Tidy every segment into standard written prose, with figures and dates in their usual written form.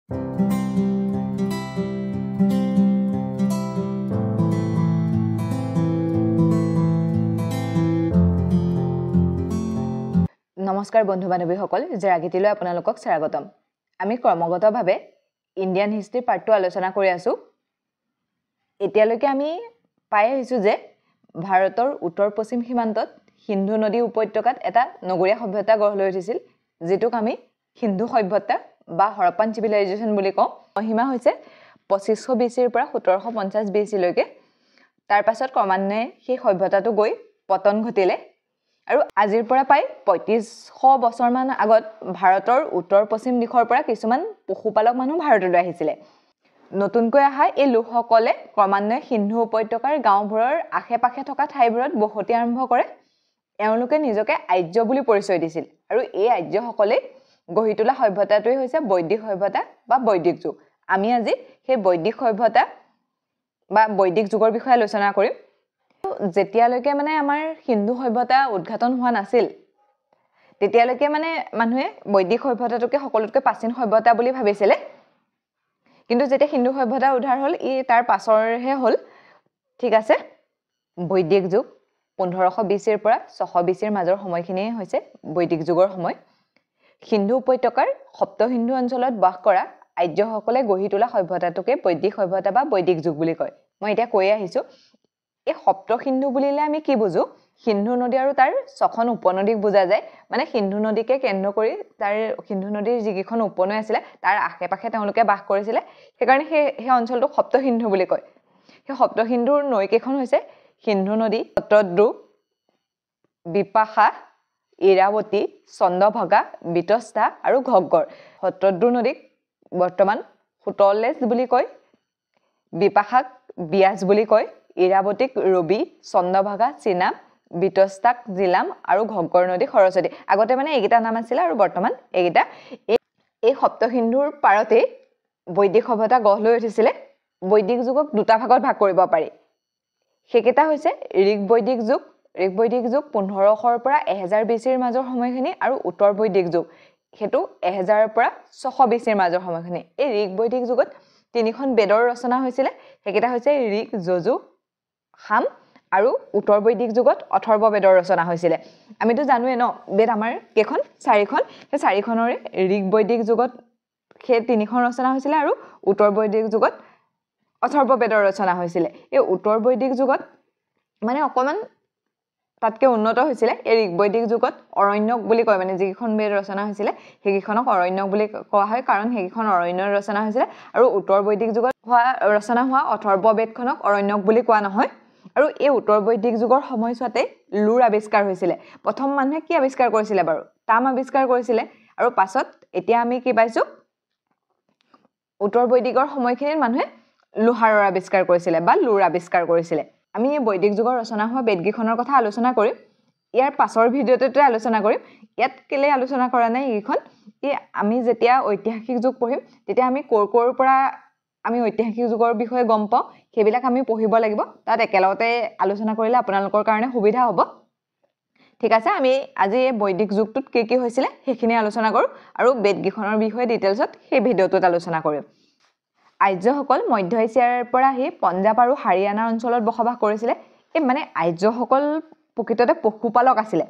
নমস্কাৰ বন্ধু বান্ধৱীসকল, জেৰাগিতিলৈ আপোনালোকক স্বাগতম। আমি ক্ৰমাগতভাৱে ইণ্ডিয়ান হিষ্ট্ৰী পাৰ্ট 2 আলোচনা কৰি আছো। এতিয়ালৈকে আমি পাই আহিছো যে ভাৰতৰ উত্তৰ পশ্চিম সীমান্তত সিন্ধু নদী উপত্যকাত এটা নগৰীয়া সভ্যতা গঢ় লৈ উঠিছিল, যেটোক আমি সিন্ধু সভ্যতা বা হৰপ্পান চিভিলাইজেশ্যন বুলি কওঁ। মহিমা হৈছে 2500 BC ৰ পৰা 1750 BC লৈকে। তাৰ পাছত ক্ৰমান্বয়ে সেই সভ্যতাটো গৈ পতন ঘটিলে। আৰু আজিৰ পৰা প্ৰায় 3500 বছৰমান আগত ভাৰতৰ উত্তৰ পশ্চিম দিশৰ পৰা কিছুমান পশুপালক মানুহ ভাৰতলৈ আহিছিলে। নতুনকৈ অহা এই লোকসকলে ক্ৰমান্বয়ে সিন্ধু উপত্যকাৰ গাঁওবোৰৰ আশে-পাশে থকা ঠাইবোৰত বসতি আৰম্ভ কৰে। এওঁলোকে নিজকে আৰ্য বুলি পৰিচয় দিছিল আৰু এই আৰ্যসকলে গঢ়ি তোলা সভ্যতাটোৱে হৈছে বৈদিক সভ্যতা বা বৈদিক যুগ। আমি আজি সেই বৈদিক সভ্যতা বা বৈদিক যুগৰ বিষয়ে আলোচনা কৰিম। যেতিয়ালৈকে মানে আমাৰ সিন্ধু সভ্যতা উদ্ঘাটন হোৱা নাছিল, তেতিয়ালৈকে মানে মানুহে বৈদিক সভ্যতাটোকে সকলোতকৈ প্ৰাচীন সভ্যতা বুলি ভাবিছিলে। কিন্তু যেতিয়া সিন্ধু সভ্যতা উদ্ধাৰ হ'ল, ই তাৰ পাছৰহে হ'ল। ঠিক আছে, বৈদিক যুগ 1500 BC ৰ পৰা 600 BC ৰ মাজৰ সময়খিনিয়ে হৈছে বৈদিক যুগৰ সময়। সিন্ধু উপত্যকাৰ সপ্ত সিন্ধু অঞ্চলত বাস কৰা আৰ্যসকলে গঢ়ি তোলা সভ্যতাটোকে বৈদিক সভ্যতা বা বৈদিক যুগ বুলি কয়। মই এতিয়া কৈ আহিছো, এই সপ্ত সিন্ধু বুলিলে আমি কি বুজো? সিন্ধু নদী আৰু তাৰ 6খন উপনদীক বুজা যায়। মানে সিন্ধু নদীকে কেন্দ্ৰ কৰি তাৰ সিন্ধু নদীৰ যিকেইখন উপনৈ আছিলে তাৰ আশে-পাশে তেওঁলোকে বাস কৰিছিলে। সেইকাৰণে সেই অঞ্চলটোক সপ্ত সিন্ধু বুলি কয়। সেই সপ্ত সিন্ধুৰ নৈ কেইখন হৈছে সিন্ধু নদী, শতদ্ৰু, বিপাশা, ইৰাৱতী, চন্দ্ৰভাগা, বিতস্তা আৰু ঘগ্গৰ। শতদ্ৰু নদীক বৰ্তমান সুতলেজ বুলি কয়, বিপাশাক বিয়াজ বুলি কয়, ইৰাৱতীক ৰবি, চন্দ্ৰভাগা চিনাব, বিতস্তাক জিলাম আৰু ঘগ্গৰ নদী সৰস্বতী। আগতে মানে এইকেইটা নাম আছিলে আৰু বৰ্তমান এইকেইটা। এই সপ্ত সিন্ধুৰ পাৰতে বৈদিক সভ্যতা গঢ় লৈ উঠিছিলে। বৈদিক যুগক দুটা ভাগত ভাগ কৰিব পাৰি। সেইকেইটা হৈছে ঋগ বৈদিক যুগ। ঋগ বৈদিক যুগ 1500 ৰ পৰা 1000 BC ৰ মাজৰ সময়খিনি, আৰু উত্তৰ বৈদিক যুগ সেইটো 1000 ৰ পৰা 600 BC ৰ মাজৰ সময়খিনি। এই ঋগ বৈদিক যুগত 3খন বেদৰ ৰচনা হৈছিলে। সেইকেইটা হৈছে ঋগ, যজু, সাম। আৰু উত্তৰ বৈদিক যুগত অথৰ্ব বেদৰ ৰচনা হৈছিলে। আমিতো জানোৱে ন, বেদ আমাৰ কেইখন? 4খন। সেই 4খনৰে ঋগ বৈদিক যুগত সেই 3খন ৰচনা হৈছিলে আৰু উত্তৰ বৈদিক যুগত অথৰ্ব বেদৰ ৰচনা হৈছিলে। এই উত্তৰ বৈদিক যুগত মানে অকণমান তাতকৈ উন্নত হৈছিলে। এই ঋগ বৈদিক যুগত অৰণ্যক বুলি কয়, মানে যিকেইখন বেদ ৰচনা হৈছিলে সেইকেইখনক অৰণ্যক বুলি কোৱা হয়, কাৰণ সেইকেইখন অৰণ্যৰ ৰচনা হৈছিলে। আৰু উত্তৰ বৈদিক যুগত ৰচনা হোৱা অথৰ্ব বেদখনক অৰণ্যক বুলি কোৱা নহয়। আৰু এই উত্তৰ বৈদিক যুগৰ সময়ছোৱাতে লুৰ আৱিষ্কাৰ হৈছিলে। প্ৰথম মানুহে কি আৱিষ্কাৰ কৰিছিলে বাৰু? তাম আৱিষ্কাৰ কৰিছিলে। আৰু পাছত এতিয়া আমি কি পাইছো? উত্তৰ বৈদিকৰ সময়খিনিত মানুহে লোহাৰৰ আৱিষ্কাৰ কৰিছিলে বা লুৰ আৱিষ্কাৰ কৰিছিলে। আমি এই বৈদিক যুগৰ ৰচনা হোৱা বেদকেইখনৰ কথা আলোচনা কৰিম। ইয়াৰ পাছৰ ভিডিঅ'টোতে আলোচনা কৰিম। ইয়াত কেলে আলোচনা কৰা নাই এইকেইখন? আমি যেতিয়া ঐতিহাসিক যুগ পঢ়িম, তেতিয়া আমি ক'ৰ পৰা আমি ঐতিহাসিক যুগৰ বিষয়ে গম পাওঁ সেইবিলাক আমি পঢ়িব লাগিব। তাত একেলগতে আলোচনা কৰিলে আপোনালোকৰ কাৰণে সুবিধা হ'ব। ঠিক আছে, আমি আজি এই বৈদিক যুগটোত কি হৈছিলে সেইখিনি আলোচনা কৰোঁ, আৰু বেদকেইখনৰ বিষয়ে ডিটেইলছত সেই ভিডিঅ'টোত আলোচনা কৰিম। আৰ্যসকল মধ্য এছিয়াৰ পৰা আহি পঞ্জাৱ আৰু হাৰিয়ানা অঞ্চলত বসবাস কৰিছিলে। এই মানে আৰ্যসকল প্ৰকৃততে পশুপালক আছিলে।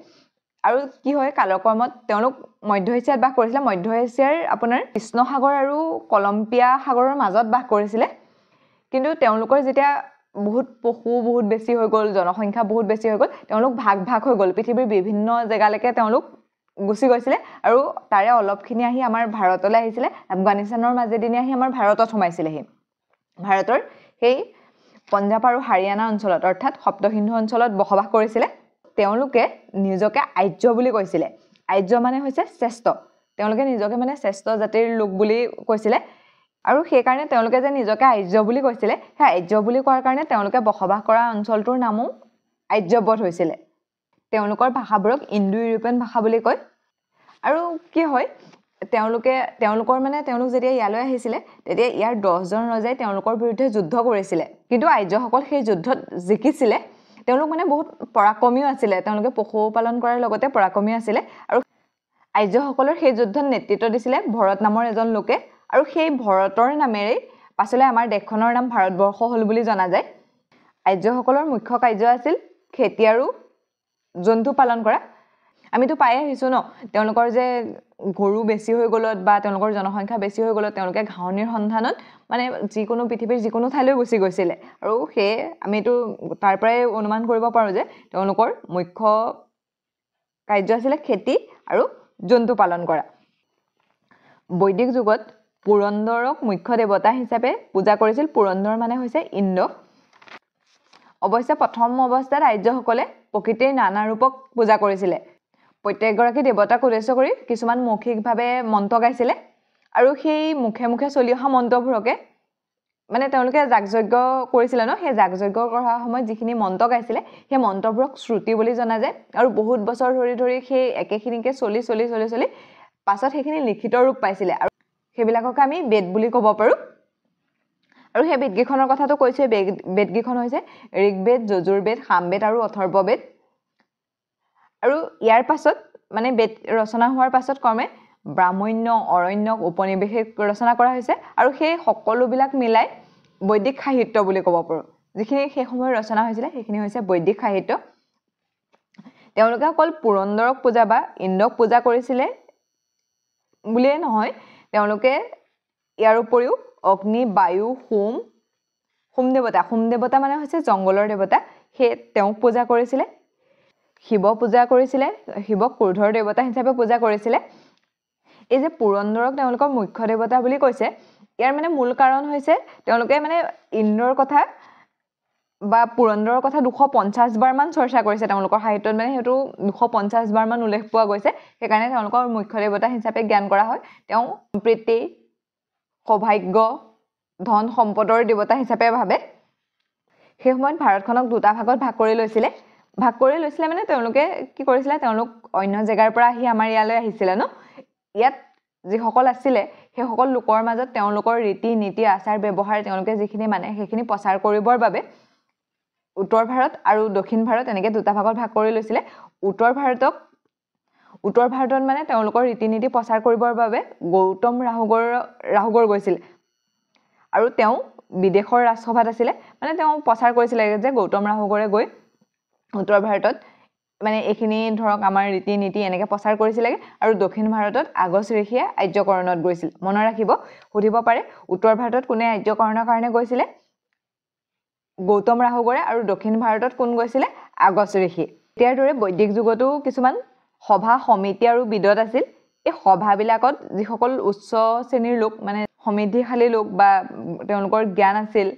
আৰু কি হয়, কালক্ৰমত তেওঁলোক মধ্য এছিয়াত বাস কৰিছিলে। মধ্য এছিয়াৰ আপোনাৰ কৃষ্ণ সাগৰ আৰু কলম্বিয়া সাগৰৰ মাজত বাস কৰিছিলে। কিন্তু তেওঁলোকৰ যেতিয়া বহুত বেছি হৈ গ'ল, জনসংখ্যা বহুত বেছি হৈ গ'ল, তেওঁলোক ভাগ হৈ গ'ল। পৃথিৱীৰ বিভিন্ন জেগালৈকে তেওঁলোক গুচি গৈছিলে, আৰু তাৰে অলপখিনি আহি আমাৰ ভাৰতলৈ আহিছিলে। আফগানিস্তানৰ মাজেদি আহি আমাৰ ভাৰতত সোমাইছিলেহি। ভাৰতৰ সেই পঞ্জাৱ আৰু হাৰিয়ানা অঞ্চলত, অৰ্থাৎ সপ্ত সিন্ধু অঞ্চলত বসবাস কৰিছিলে। তেওঁলোকে নিজকে আৰ্য বুলি কৈছিলে। আৰ্য মানে হৈছে শ্ৰেষ্ঠ। তেওঁলোকে নিজকে মানে শ্ৰেষ্ঠ জাতিৰ লোক বুলি কৈছিলে। আৰু সেইকাৰণে তেওঁলোকে যে নিজকে আৰ্য বুলি কৈছিলে, সেই আৰ্য বুলি কোৱাৰ কাৰণে তেওঁলোকে বসবাস কৰা অঞ্চলটোৰ নামো আৰ্যৱত হৈছিলে। তেওঁলোকৰ ভাষাবোৰক ইণ্ডো ইউৰোপিয়ান ভাষা বুলি কয়। আৰু কি হয়, তেওঁলোক যেতিয়া ইয়ালৈ আহিছিলে, তেতিয়া ইয়াৰ 10জন ৰজাই তেওঁলোকৰ বিৰুদ্ধে যুদ্ধ কৰিছিলে। কিন্তু আৰ্যসকল সেই যুদ্ধত জিকিছিলে। তেওঁলোক মানে বহুত পৰাক্ৰমীও আছিলে। তেওঁলোকে পশুপালন কৰাৰ লগতে পৰাক্ৰমী আছিলে। আৰু আৰ্যসকলৰ সেই যুদ্ধত নেতৃত্ব দিছিলে ভৰত নামৰ এজন লোকে। আৰু সেই ভৰতৰ নামেৰে পাছলৈ আমাৰ দেশখনৰ নাম ভাৰতবৰ্ষ হ'ল বুলি জনা যায় আৰ্যসকলৰ মুখ্য কাৰ্য আছিল খেতি আৰু জন্তু পালন কৰা আমিতো পাই আহিছো ন তেওঁলোকৰ যে গৰু বেছি হৈ গলত বা তেওঁলোকৰ জনসংখ্যা বেছি হৈ গলত তেওঁলোকে ঘাঁহনিৰ সন্ধানত মানে যিকোনো পৃথিৱীৰ যিকোনো ঠাইলৈ গুচি গৈছিলে আৰু সেই আমিতো তাৰ পৰাই অনুমান কৰিব পাৰো যে তেওঁলোকৰ মুখ্য কাৰ্য আছিল খেতি আৰু জন্তু পালন কৰা বৈদিক যুগত পুৰন্দৰক মুখ্য দেৱতা হিচাপে পূজা কৰিছিল পুৰন্দৰ মানে হৈছে ইন্দ্ৰ অৱশ্যে প্ৰথম অৱস্থাত আৰ্যসকলে প্ৰকৃতিৰ নানা ৰূপক পূজা কৰিছিলে প্ৰত্যেকগৰাকী দেৱতাক উদ্দেশ্য কৰি কিছুমান মৌখিকভাৱে মন্ত্ৰ গাইছিলে আৰু সেই মুখে মুখে চলি অহা মন্ত্ৰবোৰকে মানে তেওঁলোকে যাগযজ্ঞ কৰিছিলে ন সেই যাগযজ্ঞ কৰাৰ সময়ত যিখিনি মন্ত্ৰ গাইছিলে সেই মন্ত্ৰবোৰক শ্ৰুতি বুলি জনা যায় আৰু বহুত বছৰ ধৰি সেই একেখিনিকে চলি পাছত সেইখিনি লিখিত ৰূপ পাইছিলে আৰু সেইবিলাকক আমি বেদ বুলি ক'ব পাৰো আৰু সেই বেদকেইখনৰ কথাটো কৈছে বেদকেইখন হৈছে ঋগবেদ যজুৰবেদ সামবেদ আৰু অথৰ্ববেদ আৰু ইয়াৰ পাছত মানে বেদ ৰচনা হোৱাৰ পাছত ক্ৰমে ব্ৰাহ্মণ্য অৰণ্যক উপনিবেশিক ৰচনা কৰা হৈছে আৰু সেই সকলোবিলাক মিলাই বৈদিক সাহিত্য বুলি ক'ব পাৰো যিখিনি সেই সময়ত ৰচনা হৈছিলে সেইখিনি হৈছে বৈদিক সাহিত্য তেওঁলোকে অকল পুৰন্দৰক পূজা বা ইন্দ্ৰক পূজা কৰিছিলে বুলিয়ে নহয় তেওঁলোকে ইয়াৰ উপৰিও অগ্নি বায়ু হোম দেৱতা মানে হৈছে জংগলৰ দেৱতা সেই তেওঁক পূজা কৰিছিলে শিৱ পূজা কৰিছিলে শিৱক ক্ৰোধৰ দেৱতা হিচাপে পূজা কৰিছিলে এই যে পুৰন্দৰক তেওঁলোকৰ মুখ্য দেৱতা বুলি কৈছে ইয়াৰ মানে মূল কাৰণ হৈছে তেওঁলোকে মানে ইন্দ্ৰৰ কথা বা পুৰন্দৰৰ কথা 250 বাৰ মান চৰ্চা কৰিছে তেওঁলোকৰ সাহিত্যত মানে হেতু 250 বাৰ মান উল্লেখ পোৱা গৈছে সেইকাৰণে তেওঁলোকৰ মুখ্য দেৱতা হিচাপে জ্ঞান কৰা হয় তেওঁ প্ৰীতি সৌভাগ্য ধন সম্পদৰ দেৱতা হিচাপে ভাবে সেই সময়ত ভাৰতখনক দুটা ভাগত ভাগ কৰি লৈছিলে মানে তেওঁলোকে কি কৰিছিলে তেওঁলোক অন্য জেগাৰ পৰা আহি আমাৰ ইয়ালৈ আহিছিলে ন ইয়াত যিসকল আছিলে সেইসকল লোকৰ মাজত তেওঁলোকৰ ৰীতি নীতি আচাৰ ব্যৱহাৰ তেওঁলোকে যিখিনি মানে সেইখিনি প্ৰচাৰ কৰিবৰ বাবে উত্তৰ ভাৰত আৰু দক্ষিণ ভাৰত এনেকৈ দুটা ভাগত ভাগ কৰি লৈছিলে উত্তৰ ভাৰতত মানে তেওঁলোকৰ ৰীতি নীতি প্ৰচাৰ কৰিবৰ বাবে গৌতম ৰাহুগৰ গৈছিল আৰু তেওঁ বিদেশৰ ৰাজসভাত আছিলে মানে তেওঁ প্ৰচাৰ কৰিছিলে যে গৌতম ৰাহুগৰে গৈ উত্তৰ ভাৰতত মানে এইখিনি ধৰক আমাৰ ৰীতি নীতি এনেকৈ প্ৰচাৰ কৰিছিলে আৰু দক্ষিণ ভাৰতত আগস্ত ঋষিয়ে আৰ্যকৰণত গৈছিল মনত ৰাখিব সুধিব পাৰে উত্তৰ ভাৰতত কোনে আৰ্যকৰণৰ কাৰণে গৈছিলে গৌতম ৰাহুগৰে আৰু দক্ষিণ ভাৰতত কোন গৈছিলে আগস্ত ঋষি ইয়াৰ দৰে বৈদিক যুগতো কিছুমান সভা সমিতি আৰু বিদত আছিল এই সভাবিলাকত যিসকল উচ্চ শ্ৰেণীৰ লোক মানে সমৃদ্ধিশালী লোক বা তেওঁলোকৰ জ্ঞান আছিল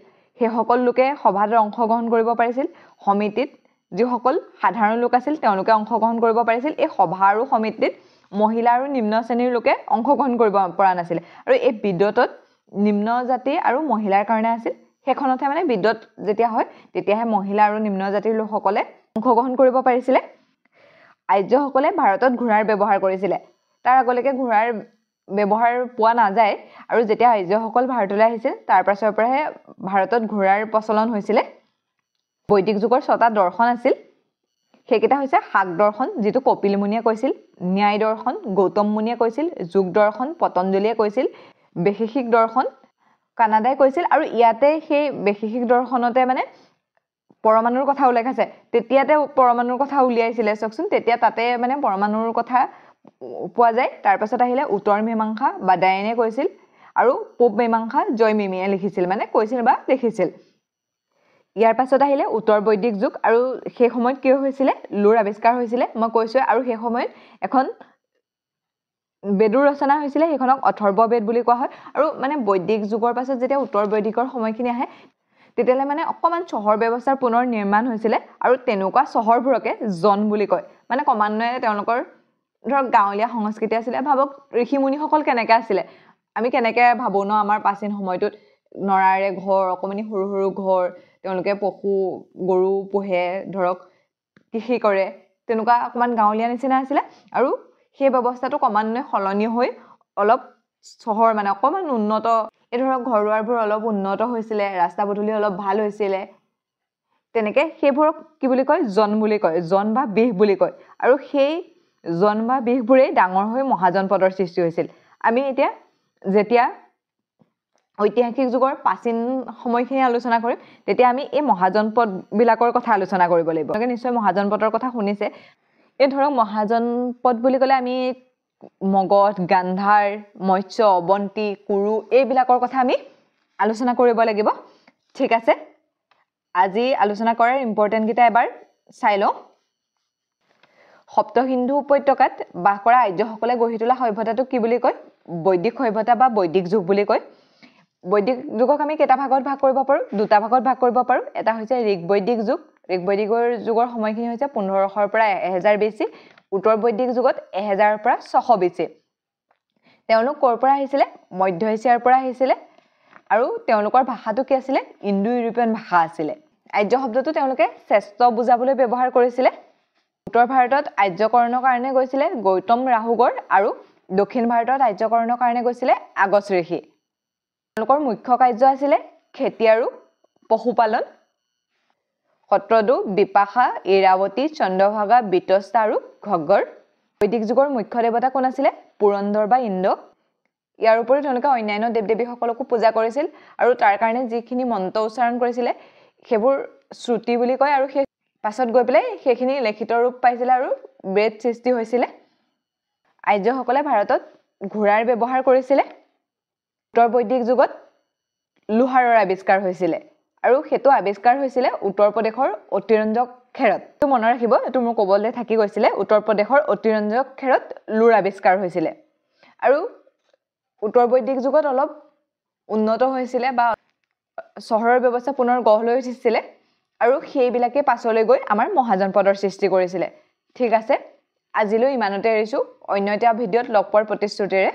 সেইসকল লোকে সভাত অংশগ্ৰহণ কৰিব পাৰিছিল সমিতিত যিসকল সাধাৰণ লোক আছিল তেওঁলোকে অংশগ্ৰহণ কৰিব পাৰিছিল এই সভা আৰু সমিতিত মহিলা আৰু নিম্ন শ্ৰেণীৰ লোকে অংশগ্ৰহণ কৰিব পৰা নাছিল আৰু এই বিদতত নিম্ন জাতি আৰু মহিলাৰ কাৰণে আছিল সেইখনতে মানে বিদত যেতিয়া হয় তেতিয়াহে মহিলা আৰু নিম্ন জাতিৰ লোকসকলে অংশগ্ৰহণ কৰিব পাৰিছিলে আৰ্যসকলে ভাৰতত ঘোঁৰাৰ ব্যৱহাৰ কৰিছিলে তাৰ আগলৈকে ঘোঁৰাৰ ব্যৱহাৰ পোৱা নাযায় আৰু যেতিয়া আৰ্যসকল ভাৰতলৈ আহিছিল তাৰ পাছৰ পৰাহে ভাৰতত ঘোঁৰাৰ প্ৰচলন হৈছিলে বৈদিক যুগৰ 6টা দৰ্শন আছিল সেইকেইটা হৈছে শাক দৰ্শন যিটো কপিল মুনিয়ে কৈছিল ন্যায় দৰ্শন গৌতম মুনিয়ে কৈছিল যোগ দৰ্শন পতঞ্জলিয়ে কৈছিল বেশিষিক দৰ্শন কানাডাই কৈছিল আৰু ইয়াতে সেই বেশিষিক দৰ্শনতে মানে পৰমাণুৰ কথা উল্লেখ আছে তেতিয়াতে পৰমাণুৰ কথা উলিয়াইছিলে চকচোন তেতিয়া তাতে মানে পৰমাণুৰ কথা পোৱা যায় তাৰ পাছত আহিলে উত্তৰ মীমাংসা বাদায়নে কৈছিল আৰু পূব মীমাংসা জয়মিমিয়ে লিখিছিল মানে কৈছিল বা লিখিছিল ইয়াৰ পাছত আহিলে উত্তৰ বৈদিক যুগ আৰু সেই সময়ত কি হৈছিলে লুৰ আৱিষ্কাৰ হৈছিলে মই কৈছো আৰু সেই সময়ত এখন বেদুৰ ৰচনা হৈছিলে সেইখনক অথৰ্ববেদ বুলি কোৱা হয় আৰু মানে বৈদিক যুগৰ পাছত যেতিয়া উত্তৰ বৈদিকৰ সময়খিনি আহে তেতিয়ালে মানে অকমান চহৰ ব্যৱস্থাৰ পুনৰ নিৰ্মাণ হৈছিলে আৰু তেনেকুৱা চহৰবোৰকে জন বুলি কয় মানে ক্ৰমান্বয়ে তেওঁলোকৰ ধৰক গাঁৱলীয়া সংস্কৃতি আছিলে ভাবক ঋষিমুনিসকল কেনেকৈ আছিলে আমি কেনেকৈ ভাবো ন আমাৰ প্ৰাচীন সময়টোত নৰাৰে ঘৰ অকমানি সৰু সৰু ঘৰ তেওঁলোকে পশু গৰু পোহে ধৰক কৃষি কৰে তেনেকুৱা অকমান গাঁৱলীয়া নিচিনা আছিলে আৰু সেই ব্যৱস্থাটো ক্ৰমান্বয়ে সলনি হৈ অলপ চহৰ মানে অকমান উন্নত এই ধৰক ঘৰ দুৱাৰবোৰ অলপ উন্নত হৈছিলে ৰাস্তা পদূলি অলপ ভাল হৈছিলে তেনেকৈ সেইবোৰক কি বুলি কয় জন বুলি কয় জন বা বিহ বুলি কয় আৰু সেই জন বা বিহবোৰেই ডাঙৰ হৈ মহাজনপদৰ সৃষ্টি হৈছিল আমি এতিয়া যেতিয়া ঐতিহাসিক যুগৰ প্ৰাচীন সময়খিনি আলোচনা কৰিম তেতিয়া আমি এই মহাজনপদবিলাকৰ কথা আলোচনা কৰিব লাগিব আপোনালোকে নিশ্চয় মহাজনপদৰ কথা শুনিছে এই ধৰক মহাজনপদ বুলি ক'লে আমি মগধ গান্ধাৰ মৎস্য অৱন্তী কুৰু এইবিলাকৰ কথা আমি আলোচনা কৰিব লাগিব ঠিক আছে আজি আলোচনা কৰাৰ ইম্পৰ্টেণ্ট কিটা এবাৰ চাই লওঁ সপ্তসিন্ধু উপত্যকাত বাস কৰা আৰ্যসকলে গঢ়ি তোলা সভ্যতাটো কি বুলি কয় বৈদিক সভ্যতা বা বৈদিক যুগ বুলি কয় বৈদিক যুগক আমি কেইটা ভাগত ভাগ কৰিব পাৰো দুটা ভাগত ভাগ কৰিব পাৰো এটা হৈছে ঋগ বৈদিক যুগ ঋগ বৈদিকৰ যুগৰ সময়খিনি হৈছে 1500 ৰ পৰা 1000 BC উত্তৰ বৈদিক যুগত 1000 ৰ পৰা 600 BC তেওঁলোক ক'ৰ পৰা আহিছিলে মধ্য এছিয়াৰ পৰা আহিছিলে আৰু তেওঁলোকৰ ভাষাটো কি আছিল ইণ্ডো ইউৰোপিয়ান ভাষা আছিল আৰ্য শব্দটো তেওঁলোকে শ্ৰেষ্ঠ বুজাবলৈ ব্যৱহাৰ কৰিছিল উত্তৰ ভাৰতত আৰ্যকৰণৰ কাৰণে গৈছিল গৌতম ৰাহুগড় আৰু দক্ষিণ ভাৰতত আৰ্যকৰণৰ কাৰণে গৈছিল আগস্ত ঋষি তেওঁলোকৰ মুখ্য কাৰ্য আছিল খেতি আৰু পশুপালন সত্ৰদু বিপাশা ইৰাৱতী চন্দ্ৰভাগা বিতস্তা আৰু ঘগ্গৰ বৈদিক যুগৰ মুখ্য দেৱতা কোন আছিল পুৰন্দৰ বা ইন্দ্ৰ ইয়াৰ উপৰি তেওঁলোকে অন্যান্য দেৱদেৱীসকলকো পূজা কৰিছিল আৰু তাৰ কাৰণে যিখিনি মন্ত্ৰ উচ্চাৰণ কৰিছিল সেইবোৰ শ্ৰুতি বুলি কয় আৰু সেই পাছত গৈ পেলাই সেইখিনি লিখিত ৰূপ পাইছিল আৰু বেদ সৃষ্টি হৈছিল আৰ্যসকলে ভাৰতত ঘোঁৰাৰ ব্যৱহাৰ কৰিছিল উত্তৰ বৈদিক যুগত লোহাৰৰ আৱিষ্কাৰ হৈছিল আৰু হেতু আৱিষ্কাৰ হৈছিল উত্তৰ প্ৰদেশৰ অতিৰঞ্জক খেৰত তো মনত ৰাখিব এটো মোৰ কবলে থাকি গৈছিল উত্তৰ প্ৰদেশৰ অতিৰঞ্জক খেৰত লোৰ আৱিষ্কাৰ হৈছিল আৰু উত্তৰ বৈদিক যুগত অলপ উন্নত হৈছিল বা চহৰৰ ব্যৱস্থা পুনৰ গঢ় লৈ উঠিছিল আৰু সেইবিলাকে পাছলৈ গৈ আমাৰ মহাজনপদৰ সৃষ্টি কৰিছিল ঠিক আছে আজিলৈ ইমানতে এৰিছো অন্য এটা ভিডিঅত লগ পোৱাৰ প্ৰতিশ্ৰুতিৰে